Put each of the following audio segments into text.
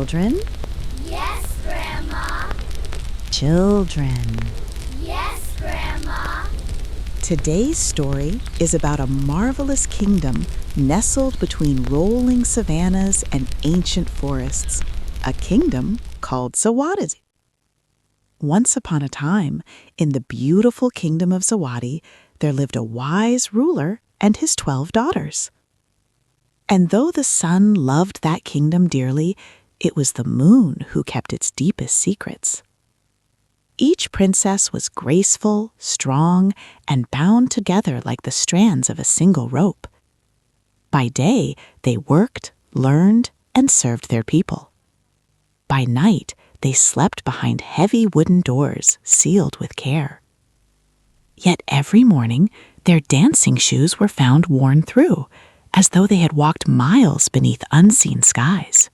Children? Yes, Grandma. Children. Yes, Grandma. Today's story is about a marvelous kingdom nestled between rolling savannas and ancient forests, a kingdom called Zawadi. Once upon a time, in the beautiful kingdom of Zawadi, there lived a wise ruler and his 12 daughters. And though the sun loved that kingdom dearly, it was the moon who kept its deepest secrets. Each princess was graceful, strong, and bound together like the strands of a single rope. By day, they worked, learned, and served their people. By night, they slept behind heavy wooden doors sealed with care. Yet every morning, their dancing shoes were found worn through, as though they had walked miles beneath unseen skies.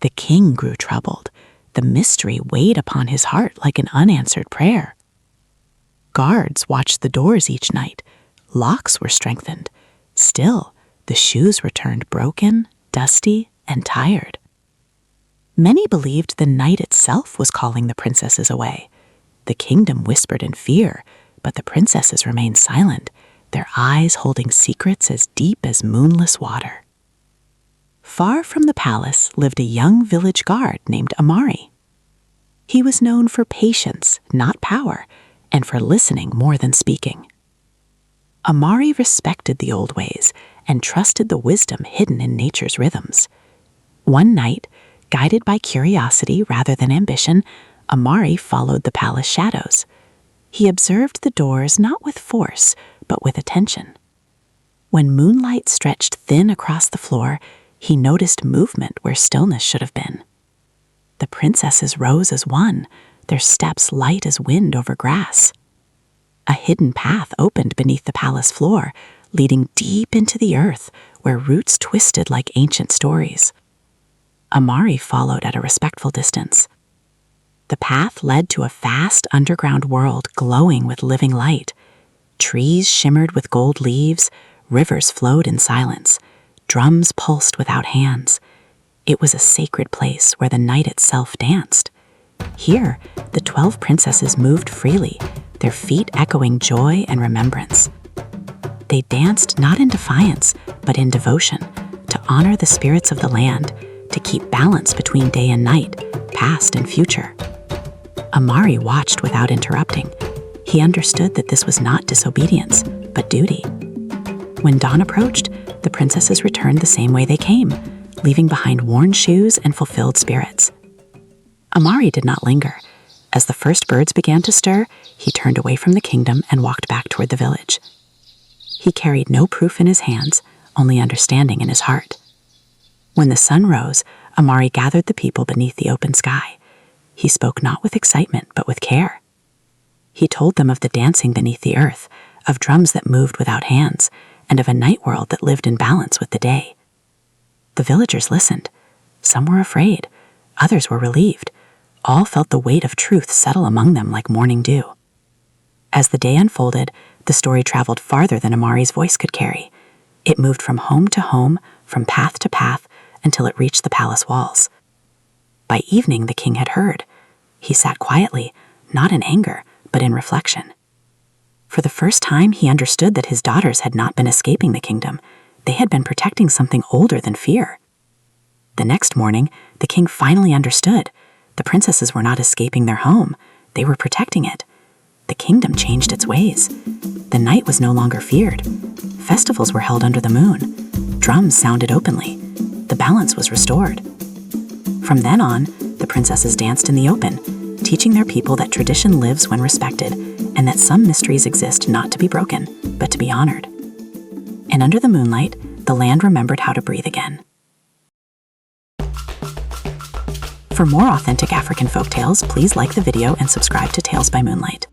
The king grew troubled. The mystery weighed upon his heart like an unanswered prayer. Guards watched the doors each night. Locks were strengthened. Still, the shoes returned broken, dusty, and tired. Many believed the night itself was calling the princesses away. The kingdom whispered in fear, but the princesses remained silent, their eyes holding secrets as deep as moonless water. Far from the palace lived a young village guard named Amari. He was known for patience, not power, and for listening more than speaking. Amari respected the old ways and trusted the wisdom hidden in nature's rhythms. One night, guided by curiosity rather than ambition, Amari followed the palace shadows. He observed the doors not with force, but with attention. When moonlight stretched thin across the floor, he noticed movement where stillness should have been. The princesses rose as one, their steps light as wind over grass. A hidden path opened beneath the palace floor, leading deep into the earth where roots twisted like ancient stories. Amari followed at a respectful distance. The path led to a vast underground world glowing with living light. Trees shimmered with gold leaves, rivers flowed in silence. Drums pulsed without hands. It was a sacred place where the night itself danced. Here, the 12 princesses moved freely, their feet echoing joy and remembrance. They danced not in defiance, but in devotion, to honor the spirits of the land, to keep balance between day and night, past and future. Amari watched without interrupting. He understood that this was not disobedience, but duty. When dawn approached, the princesses returned the same way they came, leaving behind worn shoes and fulfilled spirits. Amari did not linger. As the first birds began to stir, he turned away from the kingdom and walked back toward the village. He carried no proof in his hands, only understanding in his heart. When the sun rose, Amari gathered the people beneath the open sky. He spoke not with excitement, but with care. He told them of the dancing beneath the earth, of drums that moved without hands, and of a night world that lived in balance with the day. The villagers listened. Some were afraid. Others were relieved. All felt the weight of truth settle among them like morning dew. As the day unfolded, the story traveled farther than Amari's voice could carry. It moved from home to home, from path to path, until it reached the palace walls. By evening, the king had heard. He sat quietly, not in anger, but in reflection. For the first time, he understood that his daughters had not been escaping the kingdom. They had been protecting something older than fear. The next morning, the king finally understood. The princesses were not escaping their home. They were protecting it. The kingdom changed its ways. The night was no longer feared. Festivals were held under the moon. Drums sounded openly. The balance was restored. From then on, the princesses danced in the open, teaching their people that tradition lives when respected, and that some mysteries exist not to be broken, but to be honored. And under the moonlight, the land remembered how to breathe again. For more authentic African folktales, please like the video and subscribe to Tales by Moonlight.